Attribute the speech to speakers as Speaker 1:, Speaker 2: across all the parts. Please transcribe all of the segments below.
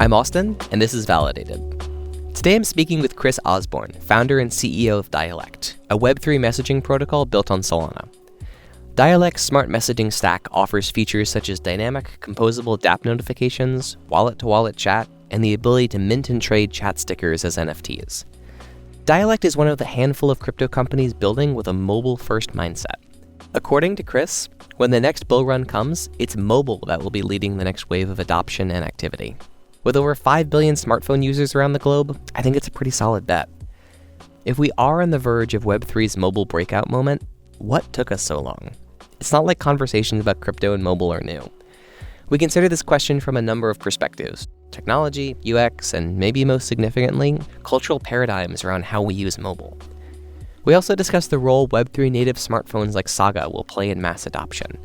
Speaker 1: I'm Austin, and this is Validated. Today I'm speaking with Chris Osborn, founder and CEO of Dialect, a Web3 messaging protocol built on Solana. Dialect's smart messaging stack offers features such as dynamic, composable DApp notifications, wallet-to-wallet chat, and the ability to mint and trade chat stickers as NFTs. Dialect is one of the handful of crypto companies building with a mobile-first mindset. According to Chris, when the next bull run comes, it's mobile that will be leading the next wave of adoption and activity. With over 5 billion smartphone users around the globe, I think it's a pretty solid bet. If we are on the verge of Web3's mobile breakout moment, what took us so long? It's not like conversations about crypto and mobile are new. We consider this question from a number of perspectives: technology, UX, and maybe most significantly, cultural paradigms around how we use mobile. We also discuss the role Web3 native smartphones like Saga will play in mass adoption.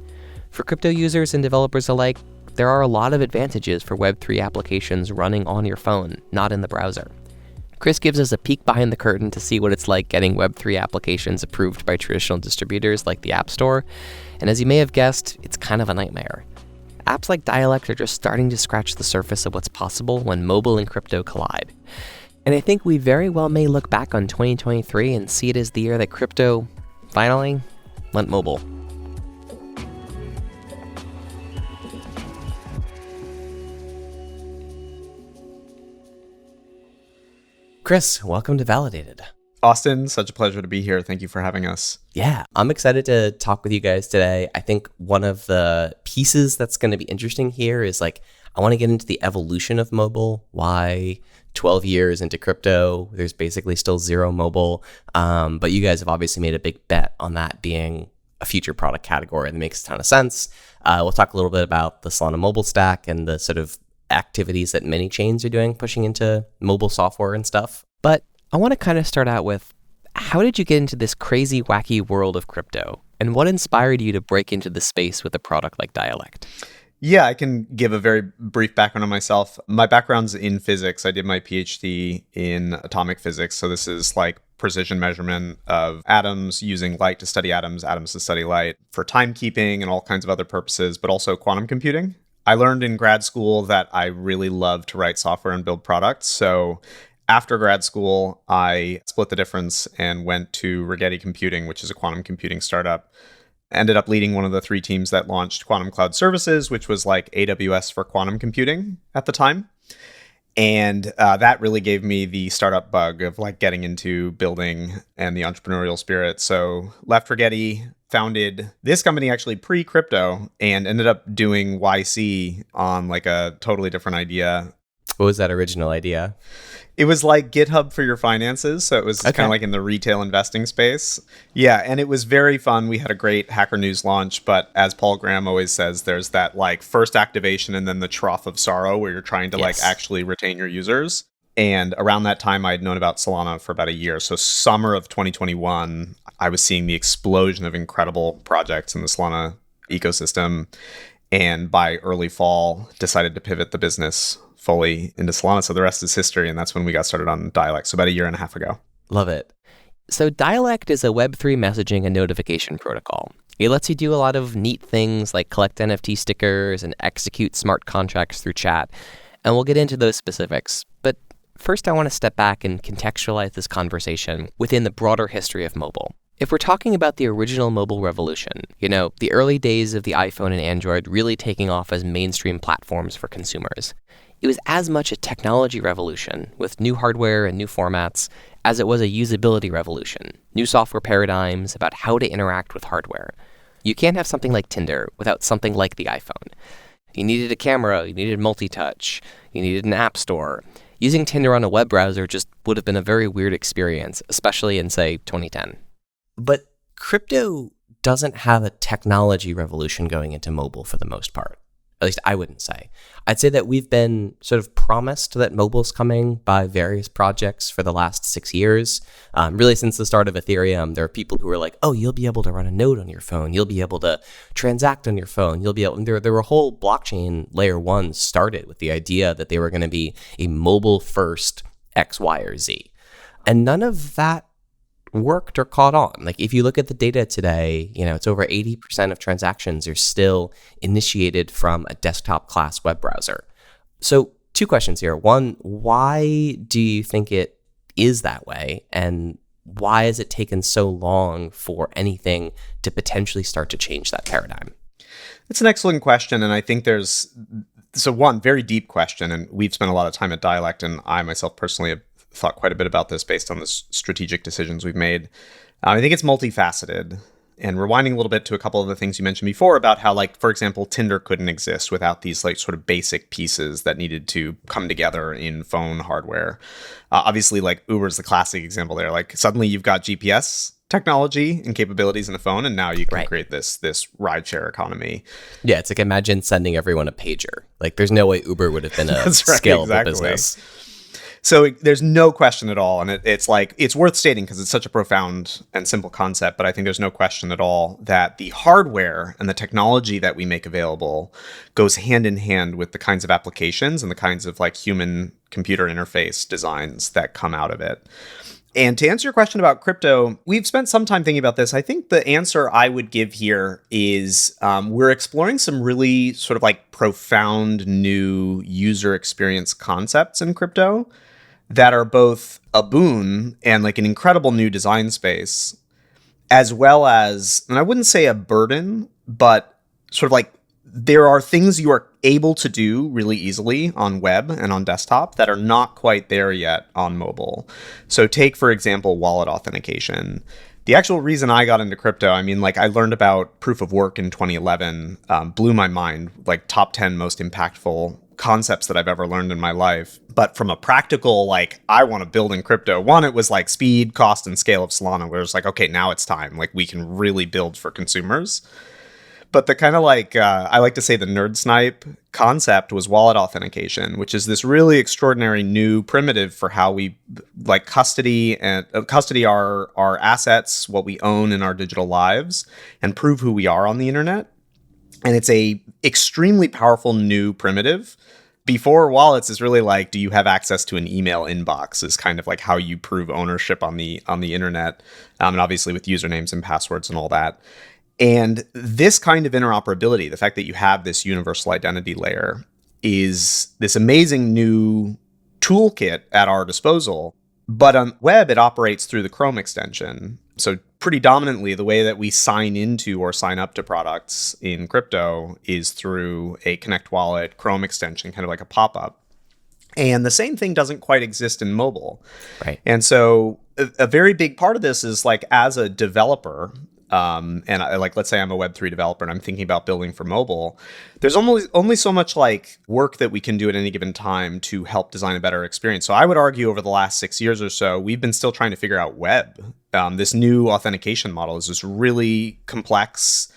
Speaker 1: For crypto users and developers alike, there are a lot of advantages for Web3 applications running on your phone, not in the browser. Chris gives us a peek behind the curtain to see what it's like getting Web3 applications approved by traditional distributors like the App Store, and as you may have guessed, it's kind of a nightmare. Apps like Dialect are just starting to scratch the surface of what's possible when mobile and crypto collide. And I think we very well may look back on 2023 and see it as the year that crypto finally went mobile. Chris, welcome to Validated.
Speaker 2: Austin, such a pleasure to be here. Thank you for having us.
Speaker 1: Yeah, I'm excited to talk with you guys today. I think one of the pieces that's going to be interesting here is I want to get into the evolution of mobile, why 12 years into crypto, there's basically still zero mobile. But you guys have obviously made a big bet on that being a future product category that makes a ton of sense. We'll talk a little bit about the Solana mobile stack and the sort of activities that many chains are doing, pushing into mobile software and stuff. But I want to kind of start out with, how did you get into this crazy, wacky world of crypto? And what inspired you to break into the space with a product like Dialect?
Speaker 2: Yeah, I can give a very brief background on myself. My background's in physics. I did my PhD in atomic physics. So this is like precision measurement of atoms, using light to study atoms, atoms to study light for timekeeping and all kinds of other purposes, but also quantum computing. I learned in grad school that I really love to write software and build products. So after grad school, I split the difference and went to Rigetti Computing, which is a quantum computing startup. Ended up leading one of the 3 teams that launched Quantum Cloud Services, which was like AWS for quantum computing at the time. And that really gave me the startup bug of getting into building and the entrepreneurial spirit. So left Rigetti, founded this company actually pre-crypto, and ended up doing YC on a totally different idea.
Speaker 1: What was that original idea?
Speaker 2: It was like GitHub for your finances. So it was kind of in the retail investing space. Yeah. And it was very fun. We had a great Hacker News launch. But as Paul Graham always says, there's that first activation and then the trough of sorrow where you're trying to actually retain your users. And around that time, I had known about Solana for about a year. So summer of 2021, I was seeing the explosion of incredible projects in the Solana ecosystem. And by early fall, decided to pivot the business fully into Solana. So the rest is history. And that's when we got started on Dialect. So about a year and a half ago.
Speaker 1: Love it. So Dialect is a Web3 messaging and notification protocol. It lets you do a lot of neat things like collect NFT stickers and execute smart contracts through chat. And we'll get into those specifics. But first, I want to step back and contextualize this conversation within the broader history of mobile. If we're talking about the original mobile revolution, the early days of the iPhone and Android really taking off as mainstream platforms for consumers, it was as much a technology revolution with new hardware and new formats as it was a usability revolution, new software paradigms about how to interact with hardware. You can't have something like Tinder without something like the iPhone. You needed a camera, you needed multi-touch, you needed an app store. Using Tinder on a web browser just would have been a very weird experience, especially in, say, 2010. But crypto doesn't have a technology revolution going into mobile for the most part. At least I wouldn't say. I'd say that we've been sort of promised that mobile's coming by various projects for the last 6 years. Really, since the start of Ethereum, there are people who are like, oh, you'll be able to run a node on your phone. You'll be able to transact on your phone. You'll be able. There were whole blockchain layer 1 started with the idea that they were going to be a mobile first X, Y, or Z. And none of that worked or caught on. Like if you look at the data today, it's over 80% of transactions are still initiated from a desktop class web browser. So Two questions here. One, why do you think it is that way? And why has it taken so long for anything to potentially start to change that paradigm?
Speaker 2: It's an excellent question. And I think one very deep question. And we've spent a lot of time at Dialect, and I myself personally have thought quite a bit about this based on the strategic decisions we've made. I think it's multifaceted. And rewinding a little bit to a couple of the things you mentioned before about how, like, for example, Tinder couldn't exist without these like sort of basic pieces that needed to come together in phone hardware. Obviously, like Uber's the classic example there. Like suddenly you've got GPS technology and capabilities in a phone, and now you can create this rideshare economy.
Speaker 1: Yeah, it's like imagine sending everyone a pager. Like there's no way Uber would have been a scalable business.
Speaker 2: So there's no question at all. And it's worth stating because it's such a profound and simple concept, but I think there's no question at all that the hardware and the technology that we make available goes hand in hand with the kinds of applications and the kinds of like human computer interface designs that come out of it. And to answer your question about crypto, we've spent some time thinking about this. I think the answer I would give here is we're exploring some really sort of like profound new user experience concepts in crypto that are both a boon and like an incredible new design space, as well as, and I wouldn't say a burden, but sort of like there are things you are able to do really easily on web and on desktop that are not quite there yet on mobile. So take, for example, wallet authentication. The actual reason I got into crypto, I mean, like I learned about proof of work in 2011, blew my mind, like top 10 most impactful concepts that I've ever learned in my life. But from a practical, like I want to build in crypto, one, it was like speed, cost, and scale of Solana, where it's like, okay, now it's time. Like we can really build for consumers. But the kind of like, I like to say the nerd snipe concept was wallet authentication, which is this really extraordinary new primitive for how we like custody our assets, what we own in our digital lives, and prove who we are on the internet. And it's a extremely powerful new primitive. Before wallets is really like, do you have access to an email inbox is kind of like how you prove ownership on the internet. And obviously with usernames and passwords and all that. And this kind of interoperability, the fact that you have this universal identity layer, is this amazing new toolkit at our disposal. But on web, it operates through the Chrome extension. So pretty dominantly, the way that we sign into or sign up to products in crypto is through a Connect Wallet Chrome extension, kind of like a pop-up. And the same thing doesn't quite exist in mobile.
Speaker 1: Right.
Speaker 2: And so a very big part of this is like as a developer, and let's say I'm a Web3 developer and I'm thinking about building for mobile, there's only so much like work that we can do at any given time to help design a better experience. So I would argue over the last 6 years or so, we've been still trying to figure out web. This new authentication model is this really complex,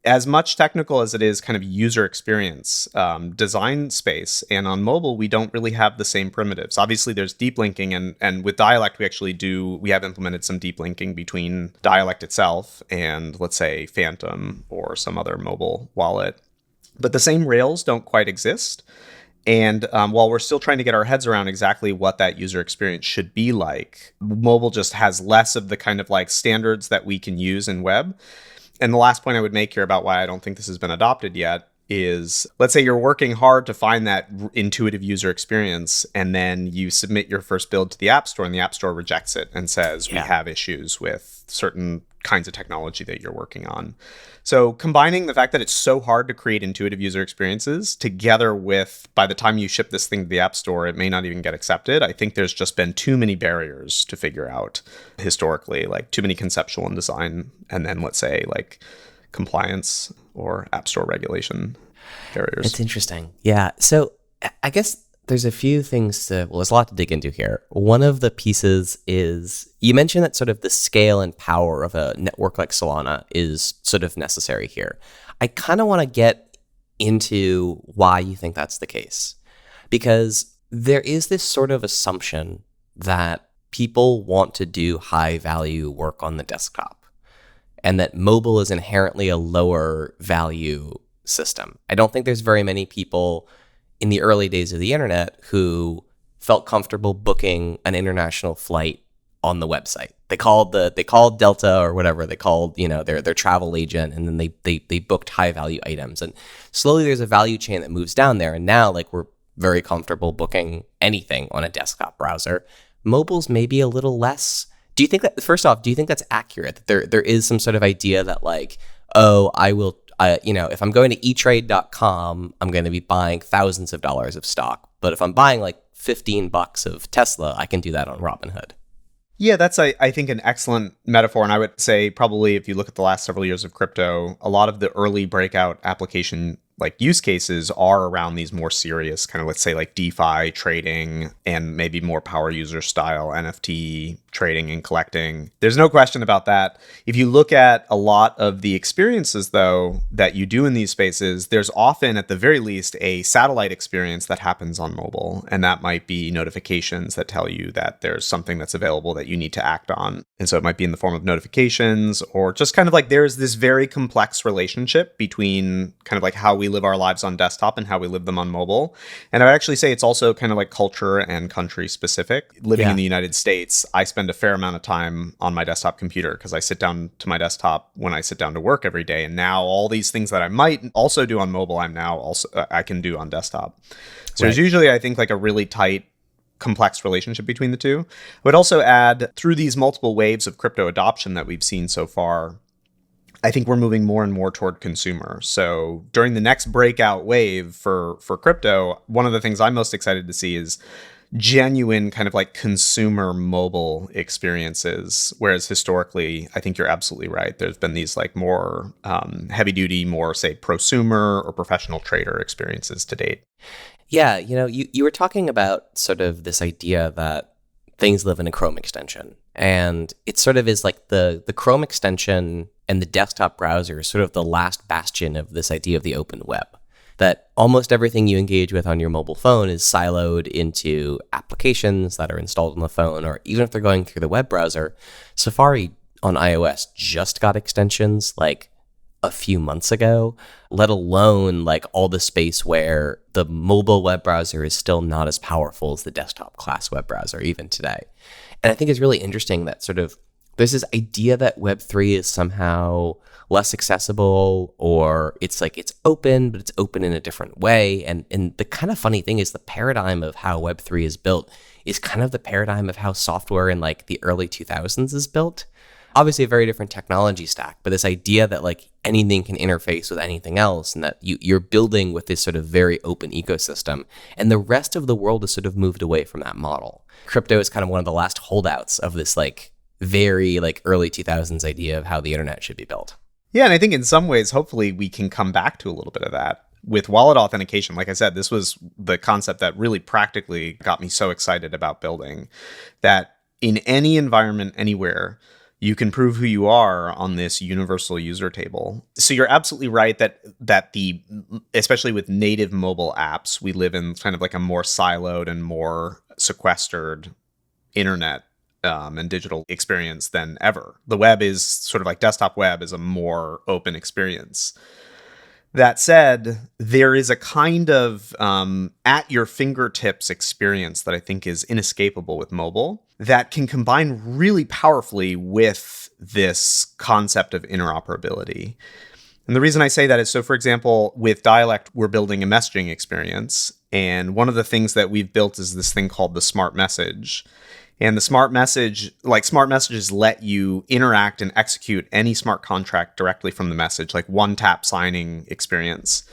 Speaker 2: as much technical as it is kind of user experience design space. And on mobile, we don't really have the same primitives. Obviously, there's deep linking. And with Dialect, we have implemented some deep linking between Dialect itself and, let's say, Phantom or some other mobile wallet. But the same rails don't quite exist. And while we're still trying to get our heads around exactly what that user experience should be like, mobile just has less of the kind of like standards that we can use in web. And the last point I would make here about why I don't think this has been adopted yet is, let's say you're working hard to find that intuitive user experience, and then you submit your first build to the App Store, and the App Store rejects it and says, we have issues with certain kinds of technology that you're working on. So combining the fact that it's so hard to create intuitive user experiences together with, by the time you ship this thing to the App Store, it may not even get accepted. I think there's just been too many barriers to figure out historically, like too many conceptual and design, and then let's say like compliance or App Store regulation barriers.
Speaker 1: It's interesting. Yeah. So I guess there's a few things there's a lot to dig into here. One of the pieces is, you mentioned that sort of the scale and power of a network like Solana is sort of necessary here. I kind of want to get into why you think that's the case, because there is this sort of assumption that people want to do high value work on the desktop and that mobile is inherently a lower value system. I don't think there's very many people in the early days of the internet who felt comfortable booking an international flight on the website. They called Delta or whatever, they called, their travel agent, and then they booked high value items. And slowly there's a value chain that moves down there. And now like we're very comfortable booking anything on a desktop browser. Mobile's maybe a little less. Do you think that, first off, do you think that's accurate? That there is some sort of idea that like, oh, if I'm going to etrade.com, I'm going to be buying thousands of dollars of stock. But if I'm buying like $15 of Tesla, I can do that on Robinhood.
Speaker 2: Yeah, that's, I think, an excellent metaphor. And I would say probably if you look at the last several years of crypto, a lot of the early breakout application like use cases are around these more serious kind of, let's say, like DeFi trading and maybe more power user style NFT trading and collecting. There's no question about that. If you look at a lot of the experiences, though, that you do in these spaces, there's often, at the very least, a satellite experience that happens on mobile. And that might be notifications that tell you that there's something that's available that you need to act on. And so it might be in the form of notifications, or just kind of like there's this very complex relationship between kind of like how we live our lives on desktop and how we live them on mobile. And I would actually say it's also kind of like culture and country specific. Living in the United States, I spend a fair amount of time on my desktop computer because I sit down to my desktop when I sit down to work every day. And now all these things that I might also do on mobile, I can do on desktop. So there's usually, I think, like a really tight, complex relationship between the two. I would also add, through these multiple waves of crypto adoption that we've seen so far, I think we're moving more and more toward consumer. So during the next breakout wave for crypto, one of the things I'm most excited to see is genuine kind of like consumer mobile experiences. Whereas historically, I think you're absolutely right. There's been these like more heavy duty, more say prosumer or professional trader experiences to date.
Speaker 1: Yeah, you were talking about sort of this idea that things live in a Chrome extension. And it sort of is like the Chrome extension and the desktop browser is sort of the last bastion of this idea of the open web. That almost everything you engage with on your mobile phone is siloed into applications that are installed on the phone, or even if they're going through the web browser. Safari on iOS just got extensions like a few months ago, let alone like all the space where the mobile web browser is still not as powerful as the desktop class web browser even today. And I think it's really interesting that sort of there's this idea that Web3 is somehow less accessible, or it's like it's open, but it's open in a different way. And the kind of funny thing is the paradigm of how Web3 is built is kind of the paradigm of how software in like the early 2000s is built. Obviously a very different technology stack, but this idea that like anything can interface with anything else, and that you're building with this sort of very open ecosystem, and the rest of the world has sort of moved away from that model. Crypto is kind of one of the last holdouts of this like very like early 2000s idea of how the internet should be built.
Speaker 2: Yeah, and I think in some ways, hopefully we can come back to a little bit of that. With wallet authentication, like I said, this was the concept that really practically got me so excited about building, that in any environment, anywhere, you can prove who you are on this universal user table. So you're absolutely right that especially with native mobile apps, we live in kind of like a more siloed and more sequestered internet and digital experience than ever. The web is sort of like desktop web is a more open experience. That said, there is a kind of at your fingertips experience that I think is inescapable with mobile that can combine really powerfully with this concept of interoperability. And the reason I say that is, so for example, with Dialect, we're building a messaging experience. And one of the things that we've built is this thing called the smart message. And the smart messages let you interact and execute any smart contract directly from the message, like one tap signing experience.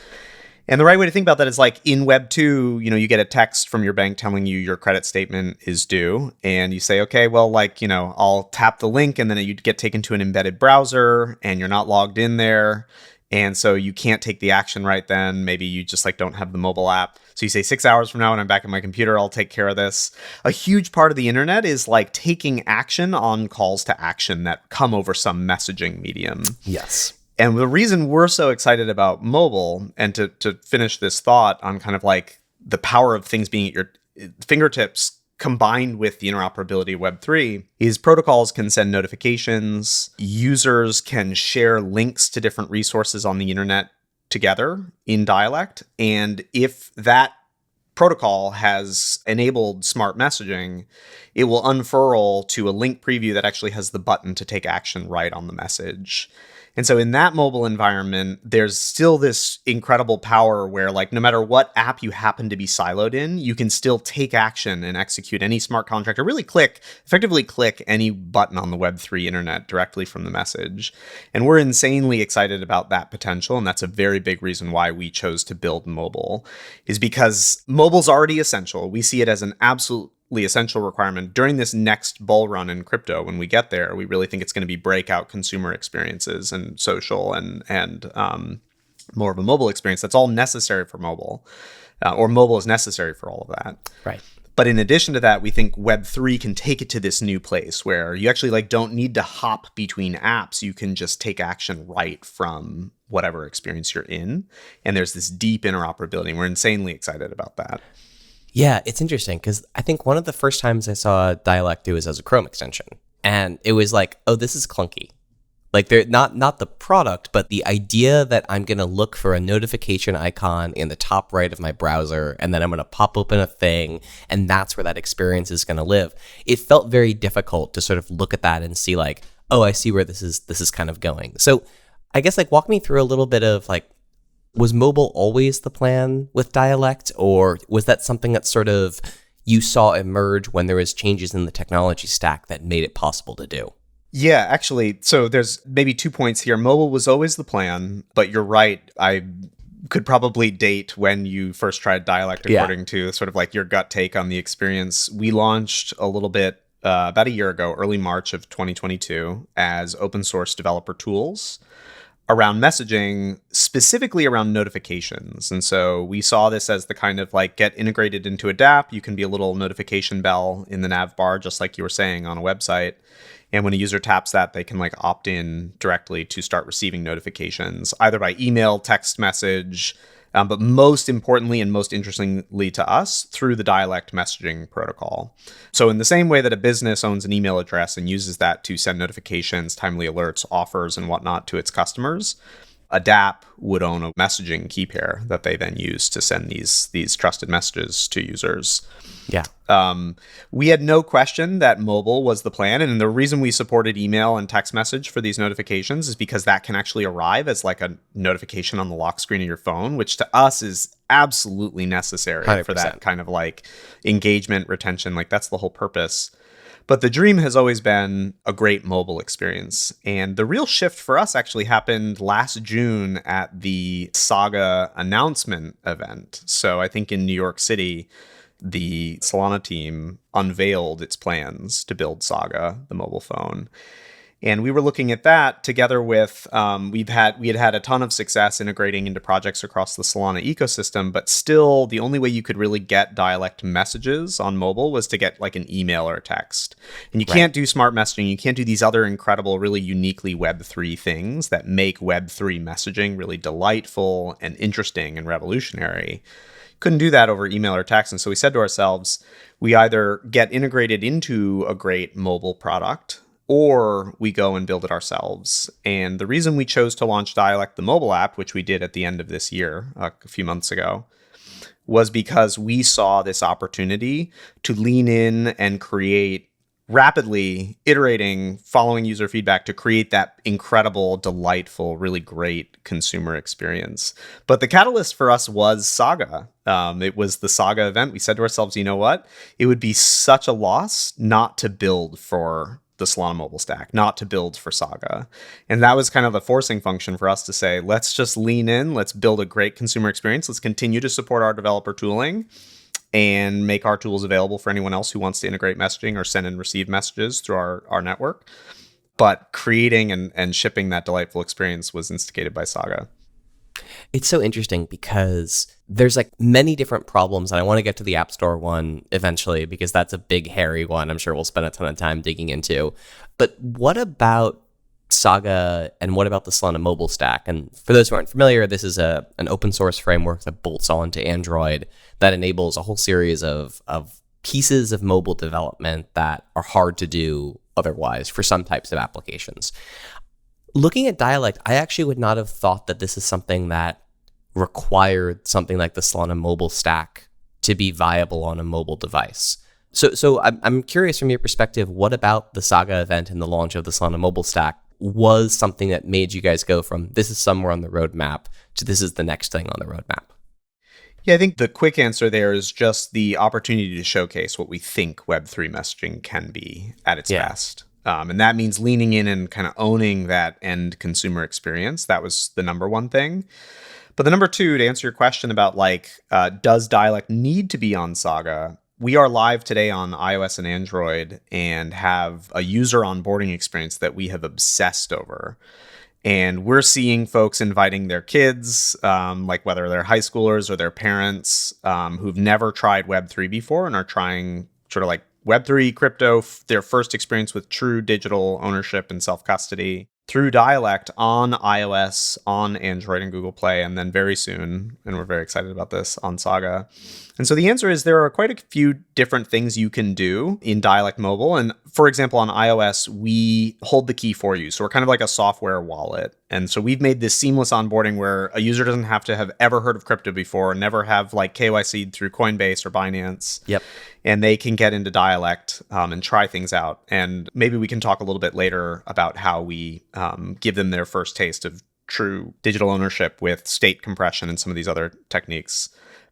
Speaker 2: And the right way to think about that is like in Web 2, you get a text from your bank telling you your credit statement is due. And you say, okay, well, I'll tap the link, and then you get taken to an embedded browser and you're not logged in there. And so you can't take the action right then. Maybe you just don't have the mobile app. So you say 6 hours from now when I'm back at my computer, I'll take care of this. A huge part of the internet is like taking action on calls to action that come over some messaging medium.
Speaker 1: Yes.
Speaker 2: And the reason we're so excited about mobile, and to finish this thought on kind of like the power of things being at your fingertips combined with the interoperability of Web3, is protocols can send notifications, users can share links to different resources on the internet together in Dialect. And if that protocol has enabled smart messaging, it will unfurl to a link preview that actually has the button to take action right on the message. And so in that mobile environment, there's still this incredible power where, like, no matter what app you happen to be siloed in, you can still take action and execute any smart contract or really effectively click any button on the Web3 internet directly from the message. And we're insanely excited about that potential. And that's a very big reason why we chose to build mobile, is because mobile's already essential. We see it as an absolute essential requirement during this next bull run in crypto. When we get there, we really think it's going to be breakout consumer experiences and social and more of a mobile experience. That's all necessary for mobile, or mobile is necessary for all of that.
Speaker 1: Right.
Speaker 2: But in addition to that, we think Web3 can take it to this new place where you actually don't need to hop between apps. You can just take action right from whatever experience you're in. And there's this deep interoperability. And we're insanely excited about that.
Speaker 1: Yeah, it's interesting because I think one of the first times I saw Dialect do was as a Chrome extension. And it was like, oh, this is clunky. Like, they're not the product, but the idea that I'm going to look for a notification icon in the top right of my browser, and then I'm going to pop open a thing, and that's where that experience is going to live. It felt very difficult to sort of look at that and see like, oh, I see where this is kind of going. So I guess like walk me through a little bit of like, was mobile always the plan with Dialect, or was that something that sort of you saw emerge when there was changes in the technology stack that made it possible to do?
Speaker 2: Yeah, actually, so there's maybe 2 points here. Mobile was always the plan, but you're right. I could probably date when you first tried Dialect according to sort of like your gut take on the experience. We launched a little bit about a year ago, early March of 2022, as open source developer tools around messaging, specifically around notifications. And so we saw this as the kind of like get integrated into a DApp. You can be a little notification bell in the nav bar, just like you were saying on a website. And when a user taps that, they can like opt in directly to start receiving notifications, either by email, text message, but most importantly and most interestingly to us, through the Dialect messaging protocol. So in the same way that a business owns an email address and uses that to send notifications, timely alerts, offers, and whatnot to its customers, a DApp would own a messaging key pair that they then use to send these trusted messages to users.
Speaker 1: Yeah.
Speaker 2: We had no question that mobile was the plan. And the reason we supported email and text message for these notifications is because that can actually arrive as like a notification on the lock screen of your phone, which to us is absolutely necessary
Speaker 1: 100%.
Speaker 2: For that kind of like engagement, retention. Like that's the whole purpose. But the dream has always been a great mobile experience. And the real shift for us actually happened last June at the Saga announcement event. So I think in New York City, the Solana team unveiled its plans to build Saga, the mobile phone. And we were looking at that together with, we had a ton of success integrating into projects across the Solana ecosystem, but still the only way you could really get Dialect messages on mobile was to get like an email or a text. And you can't do smart messaging. You can't do these other incredible, really uniquely Web3 things that make Web3 messaging really delightful and interesting and revolutionary. Couldn't do that over email or text. And so we said to ourselves, we either get integrated into a great mobile product or we go and build it ourselves. And the reason we chose to launch Dialect, the mobile app, which we did at the end of this year, a few months ago, was because we saw this opportunity to lean in and create rapidly iterating, following user feedback to create that incredible, delightful, really great consumer experience. But the catalyst for us was Saga. It was the Saga event. We said to ourselves, you know what? It would be such a loss not to build for the Solana mobile stack, not to build for Saga. And that was kind of the forcing function for us to say, let's just lean in, let's build a great consumer experience, let's continue to support our developer tooling and make our tools available for anyone else who wants to integrate messaging or send and receive messages through our network. But creating and shipping that delightful experience was instigated by Saga.
Speaker 1: It's so interesting because there's like many different problems, and I want to get to the App Store one eventually because that's a big, hairy one I'm sure we'll spend a ton of time digging into. But what about Saga and what about the Solana mobile stack? And for those who aren't familiar, this is an open source framework that bolts onto Android that enables a whole series of pieces of mobile development that are hard to do otherwise for some types of applications. Looking at Dialect, I actually would not have thought that this is something that required something like the Solana mobile stack to be viable on a mobile device. So I'm curious from your perspective, what about the Saga event and the launch of the Solana mobile stack was something that made you guys go from this is somewhere on the roadmap to this is the next thing on the roadmap?
Speaker 2: Yeah, I think the quick answer there is just the opportunity to showcase what we think Web3 messaging can be at its best. And that means leaning in and kind of owning that end consumer experience. That was the number one thing. But the number two, to answer your question about does Dialect need to be on Saga? We are live today on iOS and Android and have a user onboarding experience that we have obsessed over. And we're seeing folks inviting their kids, whether they're high schoolers or their parents who've never tried Web3 before and are trying sort of like Web3 crypto, their first experience with true digital ownership and self-custody through Dialect on iOS, on Android and Google Play, and then very soon, and we're very excited about this, on Saga. And so the answer is there are quite a few different things you can do in Dialect Mobile. And for example, on iOS, we hold the key for you. So we're kind of like a software wallet. And so we've made this seamless onboarding where a user doesn't have to have ever heard of crypto before, never have like KYC'd through Coinbase or Binance.
Speaker 1: Yep.
Speaker 2: And they can get into Dialect and try things out. And maybe we can talk a little bit later about how we give them their first taste of true digital ownership with state compression and some of these other techniques.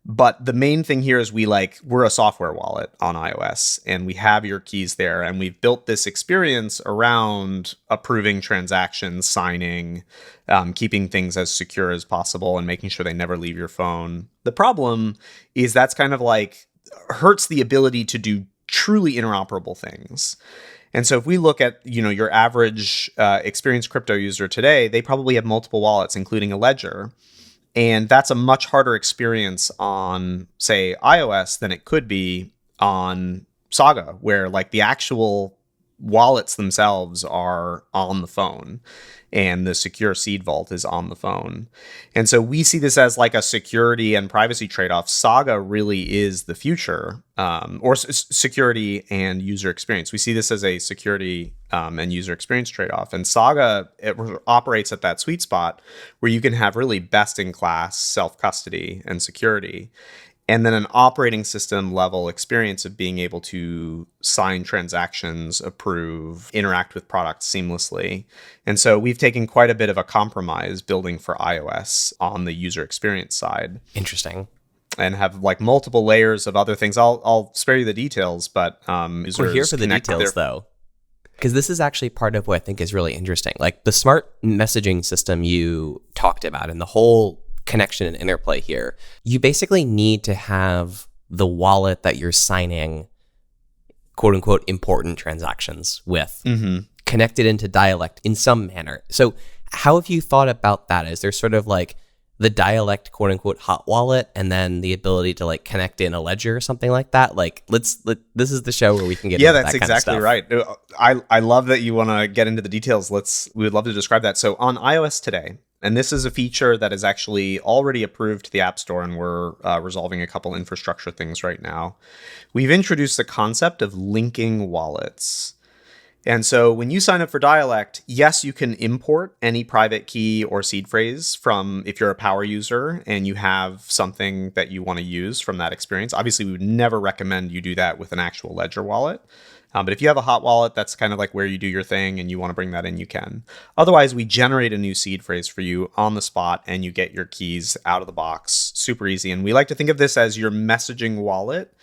Speaker 2: But the main thing here is we're a software wallet on iOS and we have your keys there. And we've built this experience around approving transactions, signing, keeping things as secure as possible and making sure they never leave your phone. The problem is that's kind of hurts the ability to do truly interoperable things. And so if we look at, your average experienced crypto user today, they probably have multiple wallets, including a ledger. And that's a much harder experience on, say, iOS than it could be on Saga, where the actual wallets themselves are on the phone and the secure seed vault is on the phone. And so we see this as a security and privacy trade-off. Saga really is the future, security and user experience. We see this as a security and user experience trade-off. And Saga operates at that sweet spot where you can have really best-in-class self-custody and security, and then an operating system level experience of being able to sign transactions, approve, interact with products seamlessly. And so we've taken quite a bit of a compromise building for iOS on the user experience side.
Speaker 1: Interesting.
Speaker 2: And have multiple layers of other things. I'll spare you the details, but
Speaker 1: we're here for the details though. Because this is actually part of what I think is really interesting. The smart messaging system you talked about and the whole connection and interplay here, you basically need to have the wallet that you're signing quote unquote important transactions with connected into Dialect in some manner. So how have you thought about that? Is there sort of the Dialect quote unquote hot wallet and then the ability to connect in a ledger or something like that? This is the show where we can get into that kind of stuff.
Speaker 2: Yeah, that's exactly right. I love that you want to get into the details. We would love to describe that. So on iOS today, and this is a feature that is actually already approved to the App Store, and we're resolving a couple infrastructure things right now. We've introduced the concept of linking wallets. And so when you sign up for Dialect, yes, you can import any private key or seed phrase from if you're a power user and you have something that you want to use from that experience. Obviously, we would never recommend you do that with an actual Ledger wallet. But if you have a hot wallet, that's kind of where you do your thing and you want to bring that in, you can. Otherwise, we generate a new seed phrase for you on the spot and you get your keys out of the box. Super easy. And we like to think of this as your messaging wallet.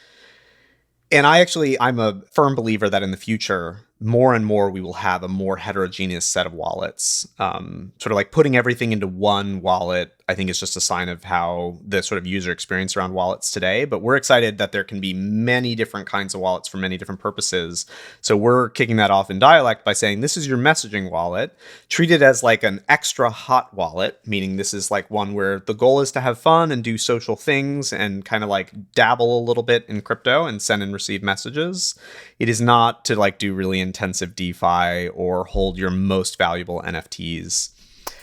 Speaker 2: And I'm a firm believer that in the future, more and more we will have a more heterogeneous set of wallets. Sort of putting everything into one wallet, I think is just a sign of how the sort of user experience around wallets today. But we're excited that there can be many different kinds of wallets for many different purposes. So we're kicking that off in Dialect by saying this is your messaging wallet. Treat it as an extra hot wallet, meaning this is one where the goal is to have fun and do social things and kind of dabble a little bit in crypto and send and receive messages. It is not to do really intensive DeFi or hold your most valuable NFTs.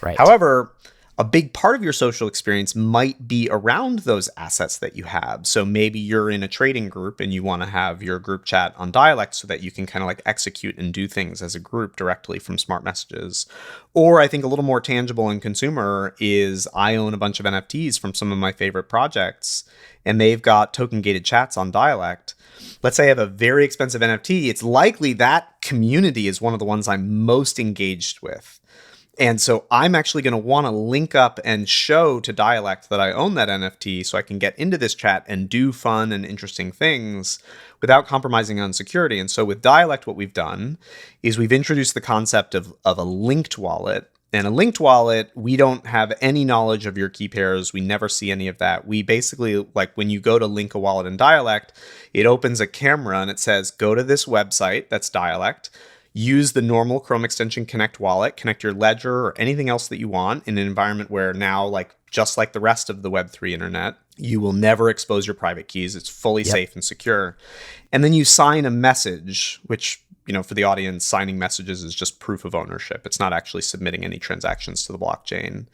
Speaker 1: Right.
Speaker 2: However, a big part of your social experience might be around those assets that you have. So maybe you're in a trading group and you want to have your group chat on Dialect so that you can kind of like execute and do things as a group directly from smart messages. Or I think a little more tangible in consumer is I own a bunch of NFTs from some of my favorite projects, and they've got token gated chats on Dialect. Let's say I have a very expensive NFT. It's likely that community is one of the ones I'm most engaged with. And so I'm actually going to want to link up and show to Dialect that I own that NFT so I can get into this chat and do fun and interesting things without compromising on security. And so with Dialect, what we've done is we've introduced the concept of a linked wallet. And a linked wallet, we don't have any knowledge of your key pairs. We never see any of that. We basically, like when you go to link a wallet in Dialect, it opens a camera and it says, go to this website, that's Dialect. Use the normal Chrome extension Connect wallet, connect your ledger or anything else that you want in an environment where now, like just like the rest of the Web3 internet, you will never expose your private keys. It's fully safe and secure. And then you sign a message, which, you know, for the audience, signing messages is just proof of ownership. It's not actually submitting any transactions to the blockchain.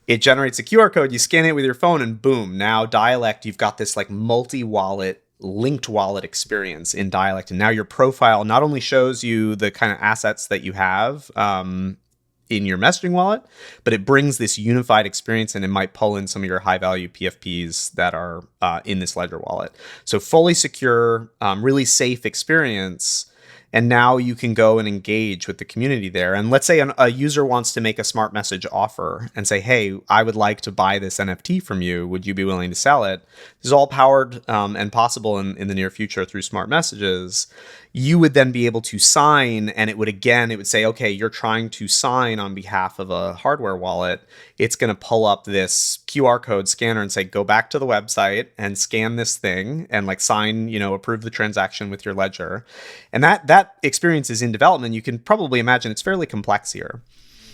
Speaker 2: It generates a QR code, you scan it with your phone, and boom, now Dialect, you've got this like multi-wallet linked wallet experience in Dialect. And now your profile not only shows you the kind of assets that you have in your messaging wallet, but it brings this unified experience, and it might pull in some of your high value PFPs that are in this Ledger wallet. So fully secure, really safe experience. And now you can go and engage with the community there. And let's say a user wants to make a smart message offer and say, hey, I would like to buy this NFT from you. Would you be willing to sell it? This is all powered and possible in the near future through smart messages. You would then be able to sign, and it would say, okay, you're trying to sign on behalf of a hardware wallet. It's going to pull up this QR code scanner and say, go back to the website and scan this thing and like sign, approve the transaction with your ledger. And that experience is in development. You can probably imagine it's fairly complex here.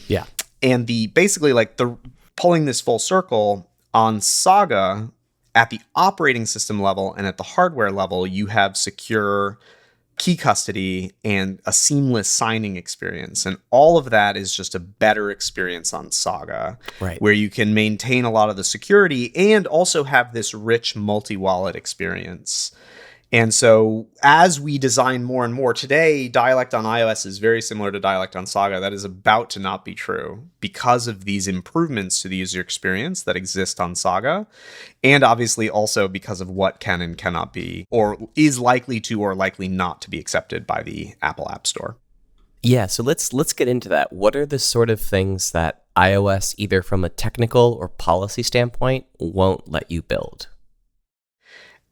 Speaker 1: Yeah.
Speaker 2: And the pulling this full circle on Saga at the operating system level and at the hardware level, you have secure key custody and a seamless signing experience. And all of that is just a better experience on Saga,
Speaker 1: right,
Speaker 2: where you can maintain a lot of the security and also have this rich multi-wallet experience. And so as we design more and more today, Dialect on iOS is very similar to Dialect on Saga. That is about to not be true because of these improvements to the user experience that exist on Saga. And obviously also because of what can and cannot be, or is likely to or likely not to be accepted by the Apple App Store.
Speaker 1: Yeah, so let's get into that. What are the sort of things that iOS, either from a technical or policy standpoint, won't let you build?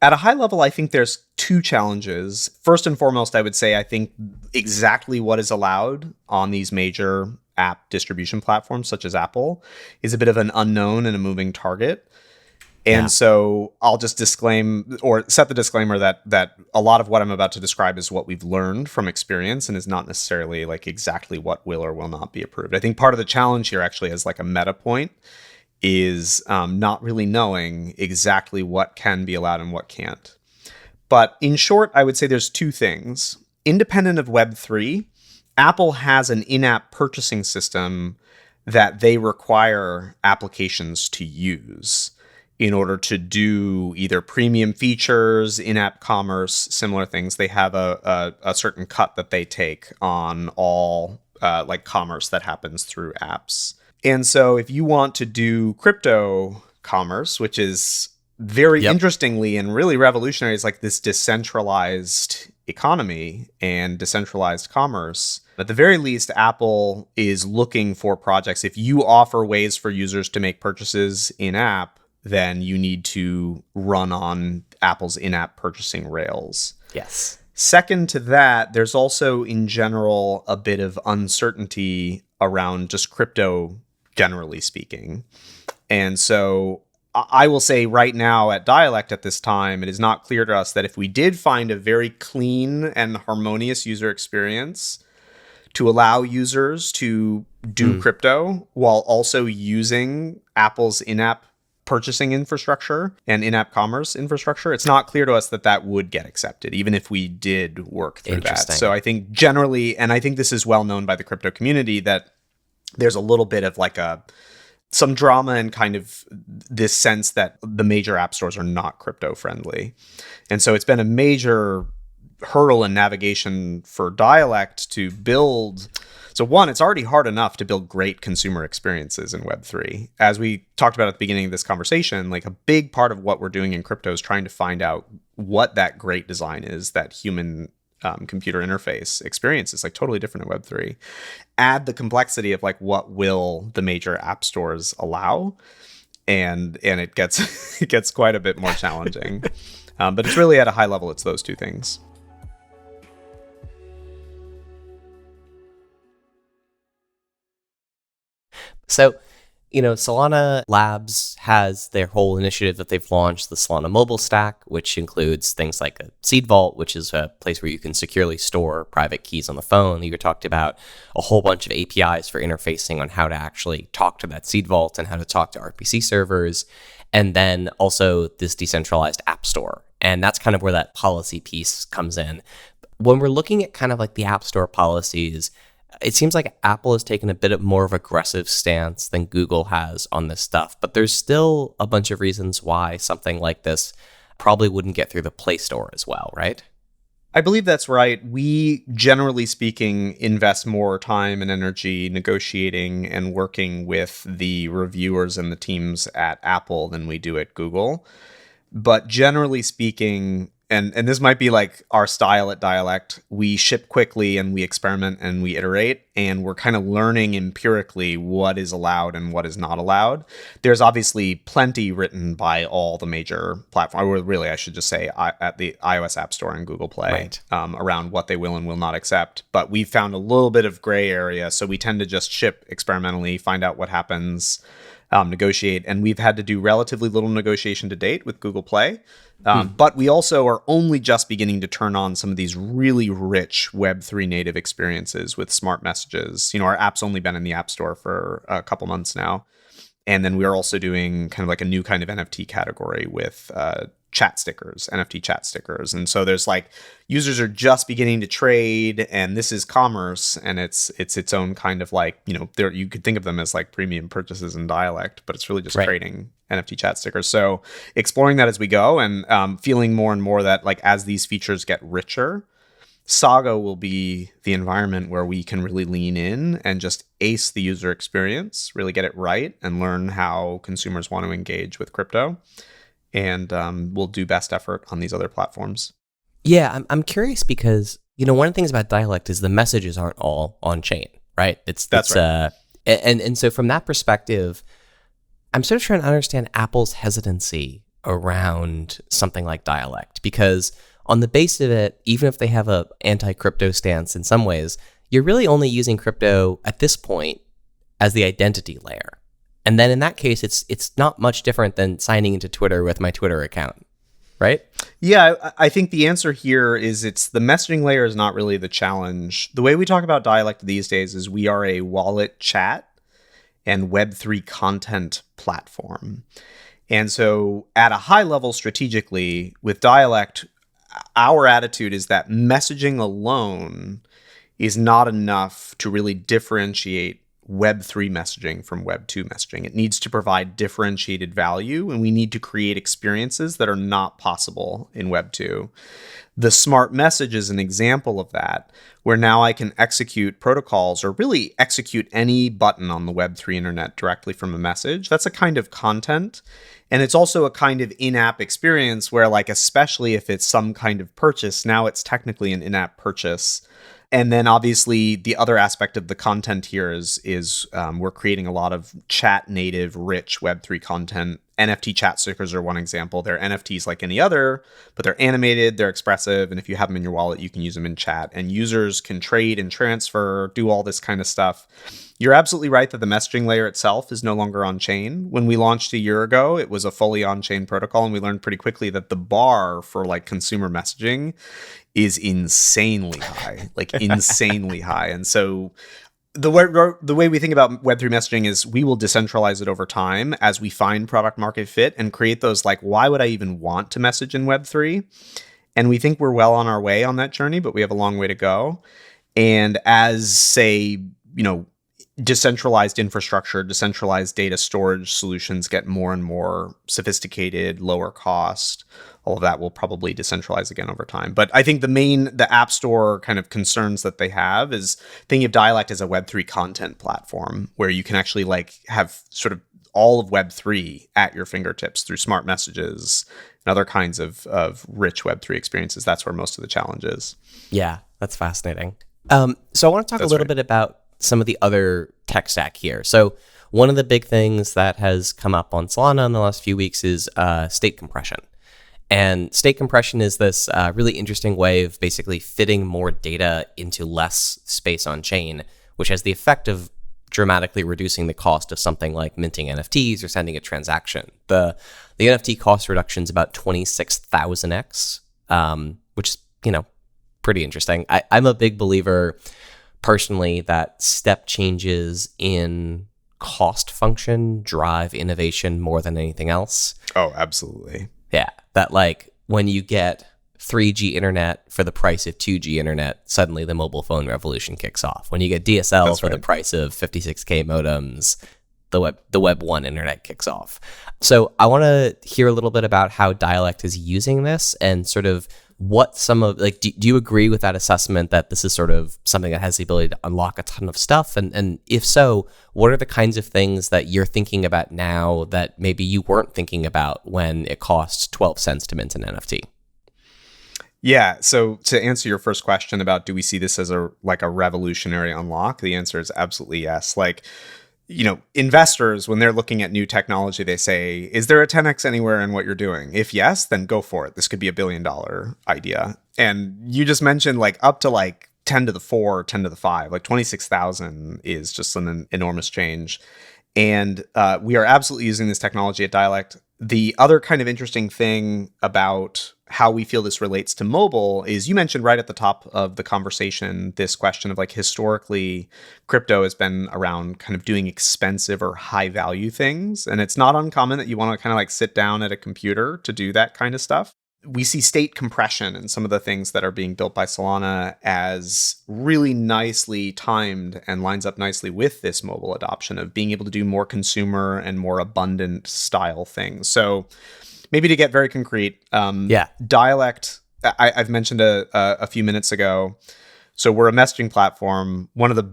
Speaker 2: At a high level, I think there's two challenges. First and foremost, I would say I think exactly what is allowed on these major app distribution platforms such as Apple is a bit of an unknown and a moving target. And so I'll just disclaim or set the disclaimer that a lot of what I'm about to describe is what we've learned from experience and is not necessarily like exactly what will or will not be approved. I think part of the challenge here actually is like a meta point is not really knowing exactly what can be allowed and what can't. But in short, I would say there's two things. Independent of Web3, Apple has an in-app purchasing system that they require applications to use in order to do either premium features, in-app commerce, similar things. They have a certain cut that they take on all like commerce that happens through apps. And so if you want to do crypto commerce, which is very interestingly and really revolutionary, is like this decentralized economy and decentralized commerce. At the very least, Apple is looking for projects. If you offer ways for users to make purchases in-app, then you need to run on Apple's in-app purchasing rails.
Speaker 1: Yes.
Speaker 2: Second to that, there's also in general a bit of uncertainty around just crypto generally speaking. And so I will say right now at Dialect at this time, it is not clear to us that if we did find a very clean and harmonious user experience to allow users to do crypto while also using Apple's in-app purchasing infrastructure and in-app commerce infrastructure, it's not clear to us that would get accepted, even if we did work through that. So I think generally, and I think this is well known by the crypto community, that there's a little bit of like a some drama and kind of this sense that the major app stores are not crypto friendly. And so it's been a major hurdle in navigation for Dialect to build. So one, it's already hard enough to build great consumer experiences in Web3. As we talked about at the beginning of this conversation, like a big part of what we're doing in crypto is trying to find out what that great design is, that human computer interface experience is like totally different in Web3. Add the complexity of like what will the major app stores allow, and it gets it gets quite a bit more challenging. But it's really at a high level, it's those two things.
Speaker 1: So, Solana Labs has their whole initiative that they've launched, the Solana mobile stack, which includes things like a seed vault, which is a place where you can securely store private keys on the phone. You talked about a whole bunch of APIs for interfacing on how to actually talk to that seed vault and how to talk to RPC servers. And then also this decentralized app store. And that's kind of where that policy piece comes in. When we're looking at kind of like the app store policies, it seems like Apple has taken a bit of more of aggressive stance than Google has on this stuff, but there's still a bunch of reasons why something like this probably wouldn't get through the Play Store as well, right?
Speaker 2: I believe that's right. We, generally speaking, invest more time and energy negotiating and working with the reviewers and the teams at Apple than we do at Google. But generally speaking, and this might be like our style at Dialect, we ship quickly and we experiment and we iterate, and we're kind of learning empirically what is allowed and what is not allowed. There's obviously plenty written by all the major platforms, or really I should just say at the iOS App Store and Google Play,
Speaker 1: right,
Speaker 2: around what they will and will not accept. But we've found a little bit of gray area, so we tend to just ship experimentally, find out what happens, negotiate, and we've had to do relatively little negotiation to date with Google Play. But we also are only just beginning to turn on some of these really rich Web3 native experiences with smart messages. Our app's only been in the App Store for a couple months now. And then we're also doing kind of like a new kind of NFT category with chat stickers, NFT chat stickers. And so there's like users are just beginning to trade, and this is commerce, and it's its own kind of like, there you could think of them as like premium purchases in Dialect, but it's really just trading NFT chat stickers. So exploring that as we go, and feeling more and more that like as these features get richer, Saga will be the environment where we can really lean in and just ace the user experience, really get it right, and learn how consumers want to engage with crypto. And we'll do best effort on these other platforms.
Speaker 1: Yeah, I'm curious because, one of the things about Dialect is the messages aren't all on chain, right? That's right. And so from that perspective, I'm sort of trying to understand Apple's hesitancy around something like Dialect, because on the base of it, even if they have a anti-crypto stance in some ways, you're really only using crypto at this point as the identity layer. And then in that case, it's not much different than signing into Twitter with my Twitter account, right?
Speaker 2: Yeah, I think the answer here is it's the messaging layer is not really the challenge. The way we talk about Dialect these days is we are a wallet, chat, and Web3 content platform. And so at a high level strategically, with Dialect, our attitude is that messaging alone is not enough to really differentiate Web3 messaging from Web2 messaging. It needs to provide differentiated value, and we need to create experiences that are not possible in Web2. The smart message is an example of that, where now I can execute protocols or really execute any button on the Web3 internet directly from a message. That's a kind of content. And it's also a kind of in-app experience where, like, especially if it's some kind of purchase, now it's technically an in-app purchase. And then obviously the other aspect of the content here is we're creating a lot of chat native, rich Web3 content. NFT chat stickers are one example. They're NFTs like any other, but they're animated, they're expressive, and if you have them in your wallet, you can use them in chat. And users can trade and transfer, do all this kind of stuff. You're absolutely right that the messaging layer itself is no longer on chain. When we launched a year ago, it was a fully on-chain protocol, and we learned pretty quickly that the bar for like consumer messaging is insanely high, like insanely high. And so the way we think about Web3 messaging is we will decentralize it over time as we find product market fit and create those, like, why would I even want to message in Web3? And we think we're well on our way on that journey, but we have a long way to go. And as, say, decentralized infrastructure, decentralized data storage solutions get more and more sophisticated, lower cost, all of that will probably decentralize again over time. But I think the App Store kind of concerns that they have is thinking of Dialect as a Web3 content platform where you can actually like have sort of all of Web3 at your fingertips through smart messages and other kinds of rich Web3 experiences. That's where most of the challenge is.
Speaker 1: Yeah, that's fascinating. So I want to talk a little bit about some of the other tech stack here. So one of the big things that has come up on Solana in the last few weeks is state compression. And state compression is this really interesting way of basically fitting more data into less space on chain, which has the effect of dramatically reducing the cost of something like minting NFTs or sending a transaction. The NFT cost reduction is about 26,000x, which is, pretty interesting. I'm a big believer personally that step changes in cost function drive innovation more than anything else.
Speaker 2: Oh, absolutely.
Speaker 1: Yeah, that like when you get 3G internet for the price of 2G internet, suddenly the mobile phone revolution kicks off. When you get DSL for the price of 56K modems, the Web 1 internet kicks off. So I want to hear a little bit about how Dialect is using this and sort of what some of, like, do you agree with that assessment that this is sort of something that has the ability to unlock a ton of stuff? And if so, what are the kinds of things that you're thinking about now that maybe you weren't thinking about when it costs 12 cents to mint an NFT?
Speaker 2: Yeah. So to answer your first question about do we see this as a revolutionary unlock, the answer is absolutely yes. Like, investors, when they're looking at new technology, they say, is there a 10x anywhere in what you're doing? If yes, then go for it. This could be $1 billion idea. And you just mentioned like up to like 10 to the 4, 10 to the 5, like 26,000 is just an enormous change. And we are absolutely using this technology at Dialect. The other kind of interesting thing about how we feel this relates to mobile is you mentioned right at the top of the conversation this question of like historically crypto has been around kind of doing expensive or high value things. And it's not uncommon that you want to kind of like sit down at a computer to do that kind of stuff. We see state compression and some of the things that are being built by Solana as really nicely timed and lines up nicely with this mobile adoption of being able to do more consumer and more abundant style things. So maybe to get very concrete, Dialect, I've mentioned a few minutes ago. So we're a messaging platform. One of the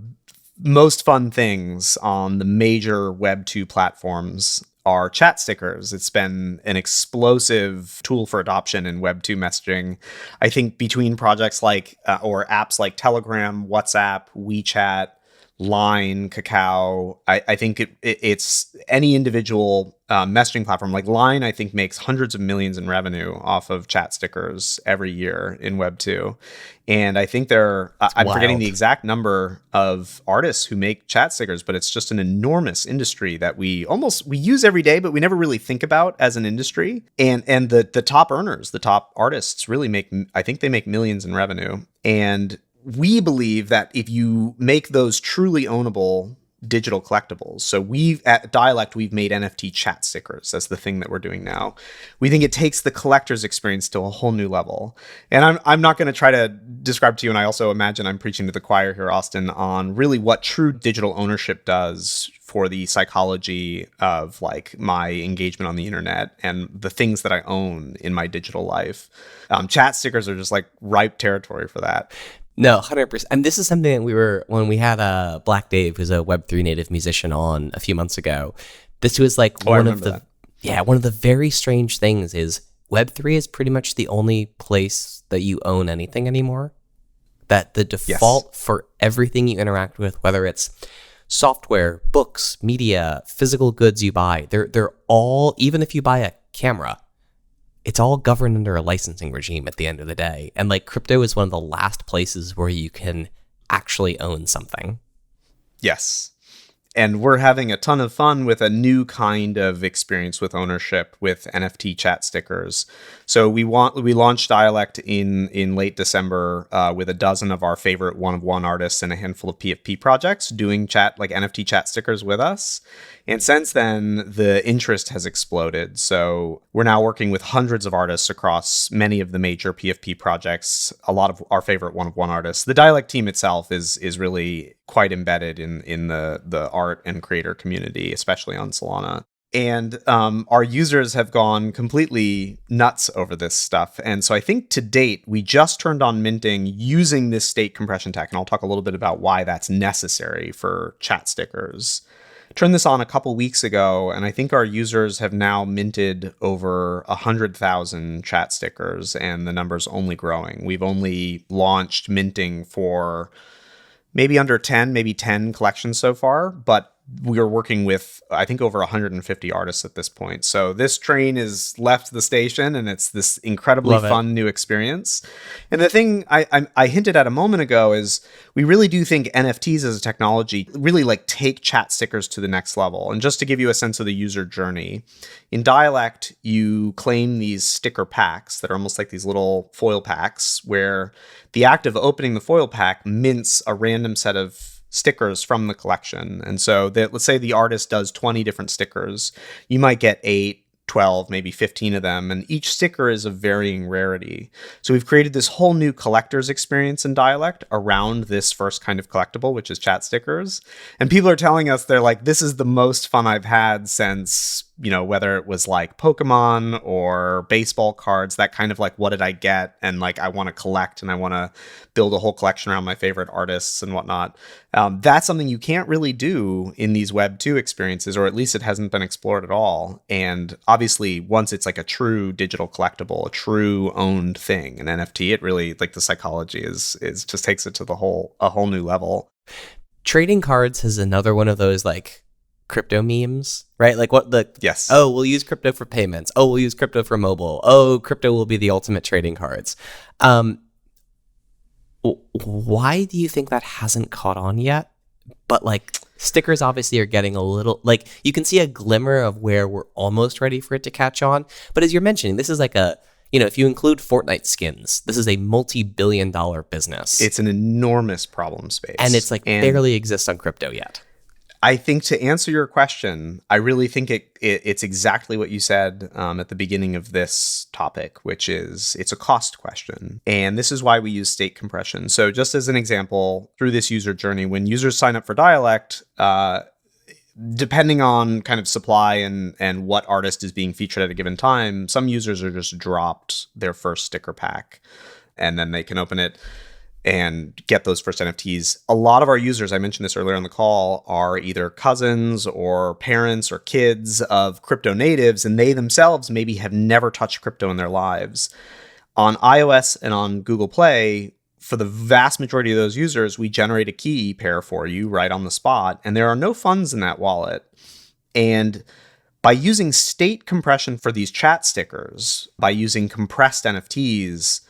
Speaker 2: most fun things on the major Web 2 platforms are chat stickers. It's been an explosive tool for adoption in Web 2 messaging. I think between projects like, or apps like Telegram, WhatsApp, WeChat, Line, Kakao, I think it's any individual messaging platform. Like Line, I think makes hundreds of millions in revenue off of chat stickers every year in Web 2. And I think I'm forgetting the exact number of artists who make chat stickers, but it's just an enormous industry that we use every day, but we never really think about as an industry. And the top earners, the top artists really I think they make millions in revenue. And we believe that if you make those truly ownable digital collectibles, so at Dialect, we've made NFT chat stickers. That's the thing that we're doing now. We think it takes the collector's experience to a whole new level. And I'm not going to try to describe to you, and I also imagine I'm preaching to the choir here, Austin, on really what true digital ownership does for the psychology of like my engagement on the internet and the things that I own in my digital life. Chat stickers are just like ripe territory for that.
Speaker 1: No, 100%. And this is something that when we had Black Dave, who's a Web3 native musician, on a few months ago. This was like one of the very strange things is Web3 is pretty much the only place that you own anything anymore. That the default for everything you interact with, whether it's software, books, media, physical goods you buy, they're all, even if you buy a camera, it's all governed under a licensing regime at the end of the day. And like crypto is one of the last places where you can actually own something. Yes. And we're having a ton of fun with a new kind of experience with ownership with NFT chat stickers. So we launched Dialect in late December with a dozen of our favorite one-of-one artists and a handful of PFP projects doing NFT chat stickers with us. And since then, the interest has exploded. So we're now working with hundreds of artists across many of the major PFP projects, a lot of our favorite one-of-one artists. The Dialect team itself is really
Speaker 2: quite embedded in the art and creator community, especially on Solana. And our users have gone completely nuts over this stuff. And so I think to date, we just turned on minting using this state compression tech. And I'll talk a little bit about why that's necessary for chat stickers. Turned this on a couple weeks ago, and I think our users have now minted over 100,000 chat stickers, and the number's only growing. We've only launched minting for maybe under 10, maybe 10 collections so far, but we are working with, I think, over 150 artists at this point. So this train has left the station, and it's this incredibly fun new experience. And the thing I hinted at a moment ago is we really do think NFTs as a technology really like take chat stickers to the next level. And just to give you a sense of the user journey, in Dialect, you claim these sticker packs that are almost like these little foil packs where the act of opening the foil pack mints a random set of stickers from the collection. And so let's say the artist does 20 different stickers. You might get 8, 12, maybe 15 of them, and each sticker is of varying rarity. So we've created this whole new collector's experience in Dialect around this first kind of collectible, which is chat stickers. And people are telling us, they're like, this is the most fun I've had since, whether it was like Pokemon or baseball cards, that kind of like, what did I get? And like, I want to collect and I want to build a whole collection around my favorite artists and whatnot. That's something you can't really do in these Web 2 experiences, or at least it hasn't been explored at all. And obviously, once it's like a true digital collectible, a true owned thing, an NFT, it really, like, the psychology is just takes it to a whole new level.
Speaker 1: Trading cards is another one of those like crypto memes, right? Like
Speaker 2: yes.
Speaker 1: Oh, we'll use crypto for payments. Oh, we'll use crypto for mobile. Oh, crypto will be the ultimate trading cards. Why do you think that hasn't caught on yet? But like stickers obviously are getting a little, like, you can see a glimmer of where we're almost ready for it to catch on. But as you're mentioning, this is like if you include Fortnite skins, this is a multi-billion-dollar business.
Speaker 2: It's an enormous problem space.
Speaker 1: And it's like barely exists on crypto yet.
Speaker 2: I think to answer your question, I really think it's exactly what you said at the beginning of this topic, which is it's a cost question. And this is why we use state compression. So just as an example, through this user journey, when users sign up for Dialect, depending on kind of supply and what artist is being featured at a given time, some users are just dropped their first sticker pack, and then they can open it and get those first NFTs. A lot of our users, I mentioned this earlier on the call, are either cousins or parents or kids of crypto natives, and they themselves maybe have never touched crypto in their lives. On iOS and on Google Play, for the vast majority of those users, we generate a key pair for you right on the spot, and there are no funds in that wallet. And by using state compression for these chat stickers, by using compressed NFTs,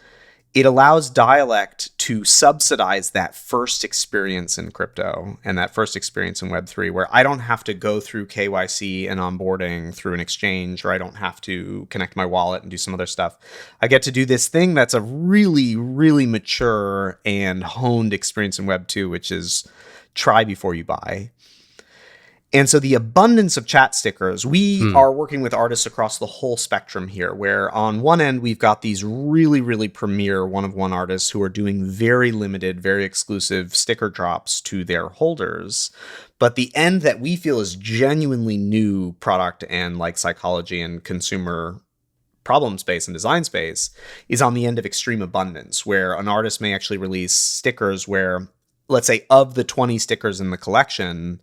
Speaker 2: it allows Dialect to subsidize that first experience in crypto and that first experience in Web3, where I don't have to go through KYC and onboarding through an exchange, or I don't have to connect my wallet and do some other stuff. I get to do this thing that's a really, really mature and honed experience in Web2, which is try before you buy. And so the abundance of chat stickers, we are working with artists across the whole spectrum here, where on one end, we've got these really, really premier one-of-one artists who are doing very limited, very exclusive sticker drops to their holders. But the end that we feel is genuinely new product and like psychology and consumer problem space and design space is on the end of extreme abundance, where an artist may actually release stickers where, let's say, of the 20 stickers in the collection,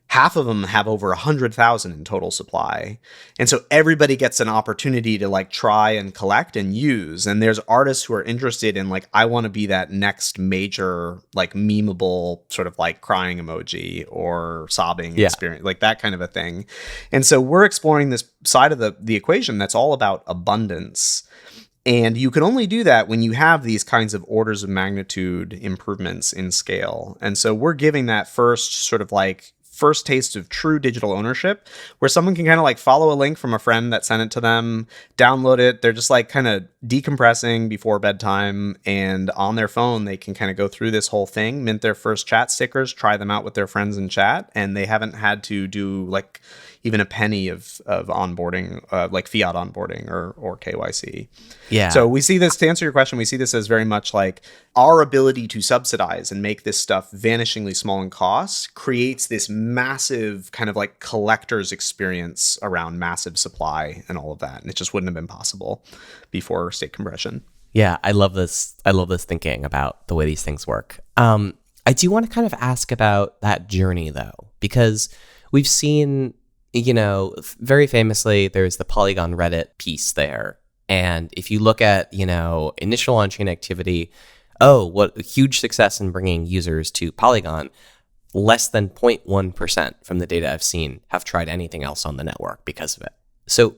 Speaker 2: half of them have over 100,000 in total supply. And so everybody gets an opportunity to like try and collect and use. And there's artists who are interested in like, I want to be that next major, like memeable sort of like crying emoji or sobbing experience, like that kind of a thing. And so we're exploring this side of the equation that's all about abundance. And you can only do that when you have these kinds of orders of magnitude improvements in scale. And so we're giving that first sort of like first taste of true digital ownership, where someone can kind of like follow a link from a friend that sent it to them, download it. They're just like kind of decompressing before bedtime, and on their phone, they can kind of go through this whole thing, mint their first chat stickers, try them out with their friends in chat, and they haven't had to do like even a penny of onboarding, like fiat onboarding or KYC.
Speaker 1: Yeah.
Speaker 2: So we see this, to answer your question, we see this as very much like our ability to subsidize and make this stuff vanishingly small in cost creates this massive kind of like collector's experience around massive supply and all of that. And it just wouldn't have been possible before state compression.
Speaker 1: Yeah, I love this. I love this thinking about the way these things work. I do want to kind of ask about that journey, though, because we've seen, very famously, there's the Polygon Reddit piece there. And if you look at, initial on-chain activity, what a huge success in bringing users to Polygon. Less than 0.1% from the data I've seen have tried anything else on the network because of it. So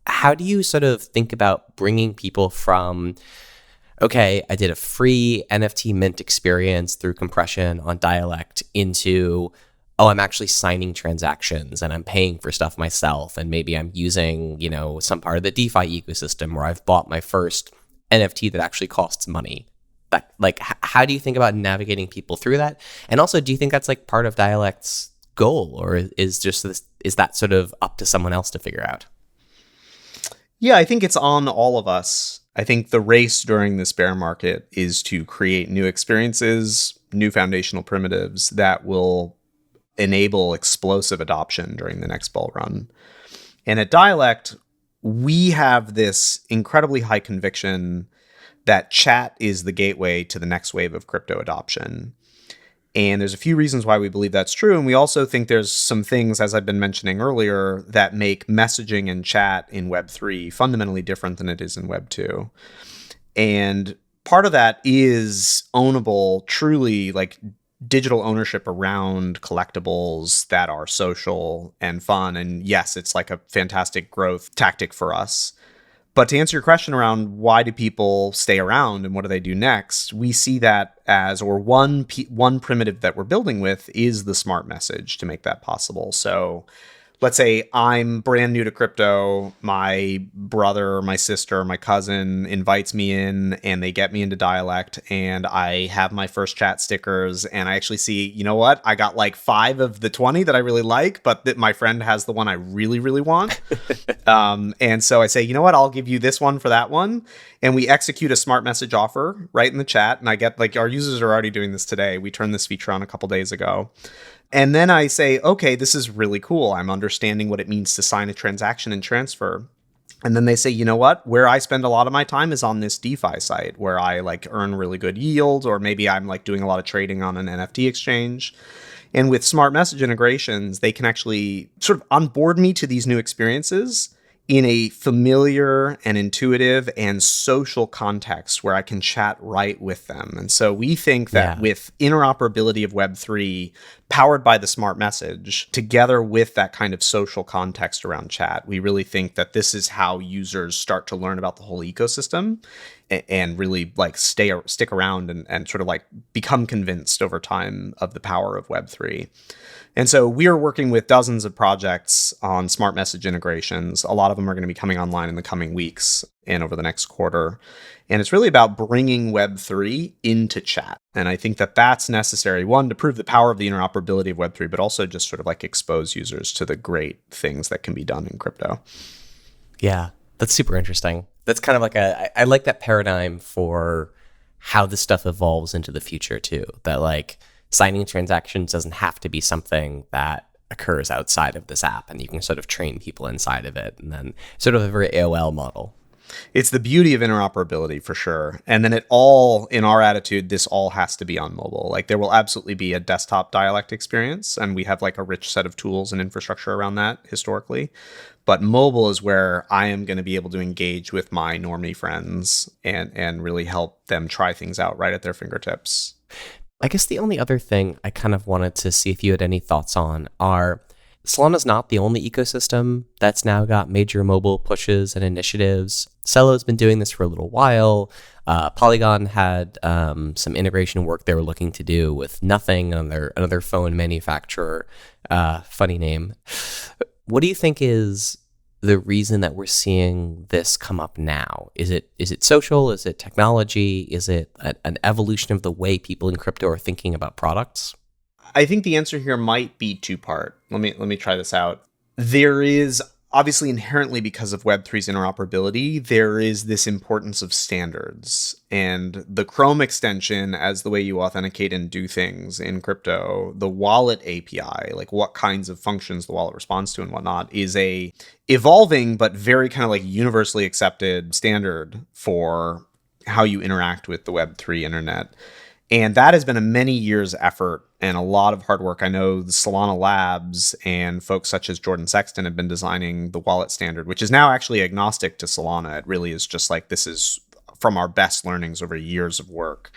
Speaker 1: how do you sort of think about bringing people from, okay, I did a free NFT mint experience through compression on Dialect into, I'm actually signing transactions and I'm paying for stuff myself, and maybe I'm using, some part of the DeFi ecosystem where I've bought my first NFT that actually costs money. How do you think about navigating people through that? And also, do you think that's like part of Dialect's goal, or is that sort of up to someone else to figure out?
Speaker 2: Yeah, I think it's on all of us. I think the race during this bear market is to create new experiences, new foundational primitives that will enable explosive adoption during the next bull run. And at Dialect, we have this incredibly high conviction that chat is the gateway to the next wave of crypto adoption. And there's a few reasons why we believe that's true. And we also think there's some things, as I've been mentioning earlier, that make messaging and chat in Web3 fundamentally different than it is in Web2. And part of that is ownable, truly like digital ownership around collectibles that are social and fun. And yes, it's like a fantastic growth tactic for us. But to answer your question around why do people stay around and what do they do next, we see that as, or one primitive that we're building with is the smart message to make that possible. So let's say I'm brand new to crypto, my brother, my sister, my cousin invites me in and they get me into Dialect, and I have my first chat stickers, and I actually see, you know what? I got like 5 of the 20 that I really like, but that my friend has the one I really, really want. And so I say, you know what? I'll give you this one for that one. And we execute a smart message offer right in the chat. And I get like, our users are already doing this today. We turned this feature on a couple days ago. And then I say, okay, this is really cool. I'm understanding what it means to sign a transaction and transfer. And then they say, you know what? Where I spend a lot of my time is on this DeFi site where I like earn really good yield, or maybe I'm like doing a lot of trading on an NFT exchange. And with smart message integrations, they can actually sort of onboard me to these new experiences in a familiar and intuitive and social context where I can chat right with them. And so we think that with interoperability of Web3 powered by the smart message, together with that kind of social context around chat, we really think that this is how users start to learn about the whole ecosystem and really like stick around and sort of like become convinced over time of the power of Web3. And so we are working with dozens of projects on smart message integrations. A lot of them are going to be coming online in the coming weeks and over the next quarter. And it's really about bringing Web3 into chat. And I think that that's necessary, one, to prove the power of the interoperability of Web3, but also just sort of like expose users to the great things that can be done in crypto.
Speaker 1: Yeah, that's super interesting. That's kind of like I like that paradigm for how this stuff evolves into the future too. That like signing transactions doesn't have to be something that occurs outside of this app, and you can sort of train people inside of it, and then sort of a very AOL model.
Speaker 2: It's the beauty of interoperability for sure. And then it all, in our attitude, this all has to be on mobile. Like there will absolutely be a desktop Dialect experience, and we have like a rich set of tools and infrastructure around that historically. But mobile is where I am going to be able to engage with my normie friends and really help them try things out right at their fingertips.
Speaker 1: I guess the only other thing I kind of wanted to see if you had any thoughts on are Solana's not the only ecosystem that's now got major mobile pushes and initiatives. Celo's been doing this for a little while. Polygon had some integration work they were looking to do with Nothing, another phone manufacturer. Funny name. What do you think is the reason that we're seeing this come up now? Is it social? Is it technology? Is it an evolution of the way people in crypto are thinking about products?
Speaker 2: I think the answer here might be two-part. Let me try this out. There is obviously inherently, because of Web3's interoperability, there is this importance of standards. And the Chrome extension, as the way you authenticate and do things in crypto, the wallet API, like what kinds of functions the wallet responds to and whatnot, is a evolving but very kind of like universally accepted standard for how you interact with the Web3 internet. And that has been a many years effort and a lot of hard work. I know the Solana Labs and folks such as Jordan Sexton have been designing the wallet standard, which is now actually agnostic to Solana. It really is just like, this is from our best learnings over years of work.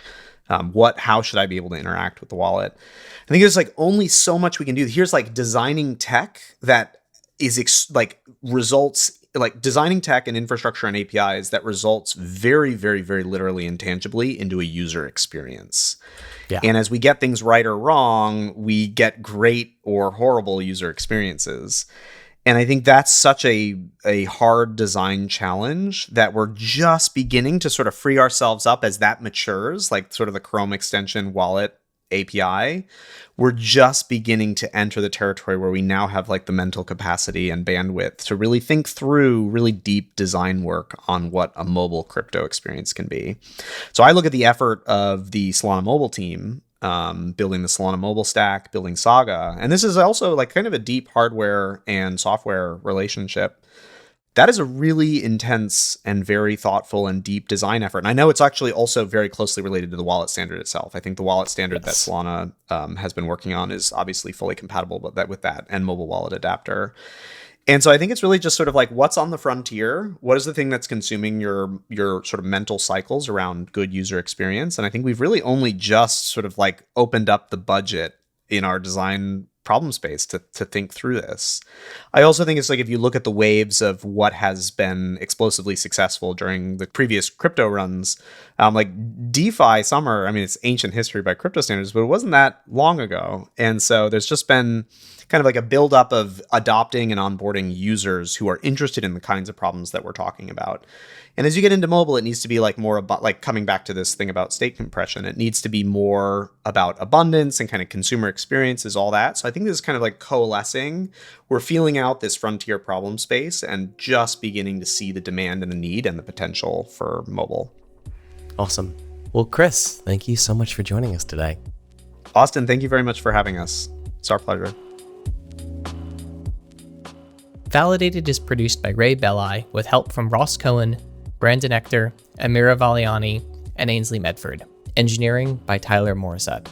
Speaker 2: How should I be able to interact with the wallet? I think there's like only so much we can do. Here's like designing tech that is results like designing tech and infrastructure and APIs that results very, very, very literally and tangibly into a user experience. Yeah. And as we get things right or wrong, we get great or horrible user experiences. And I think that's such a hard design challenge that we're just beginning to sort of free ourselves up as that matures, like sort of the Chrome extension wallet API. We're just beginning to enter the territory where we now have like the mental capacity and bandwidth to really think through really deep design work on what a mobile crypto experience can be. So I look at the effort of the Solana mobile team, building the Solana mobile stack, building Saga. And this is also like kind of a deep hardware and software relationship. That is a really intense and very thoughtful and deep design effort. And I know it's actually also very closely related to the wallet standard itself. I think the wallet standard that Solana has been working on is obviously fully compatible with that and mobile wallet adapter. And so I think it's really just sort of like, what's on the frontier? What is the thing that's consuming your sort of mental cycles around good user experience? And I think we've really only just sort of like opened up the budget in our design problem space to think through this. I also think it's like, if you look at the waves of what has been explosively successful during the previous crypto runs, like DeFi summer, I mean, it's ancient history by crypto standards, but it wasn't that long ago. And so there's just been kind of like a buildup of adopting and onboarding users who are interested in the kinds of problems that we're talking about. And as you get into mobile, it needs to be like more about, like coming back to this thing about state compression, it needs to be more about abundance and kind of consumer experiences, all that. So I think this is kind of like coalescing. We're feeling out this frontier problem space and just beginning to see the demand and the need and the potential for mobile.
Speaker 1: Awesome. Well, Chris, thank you so much for joining us today.
Speaker 2: Austin, thank you very much for having us. It's our pleasure.
Speaker 3: Validated is produced by Ray Belli with help from Ross Cohen, Brandon Ector, Amira Valiani, and Ainsley Medford. Engineering by Tyler Morissette.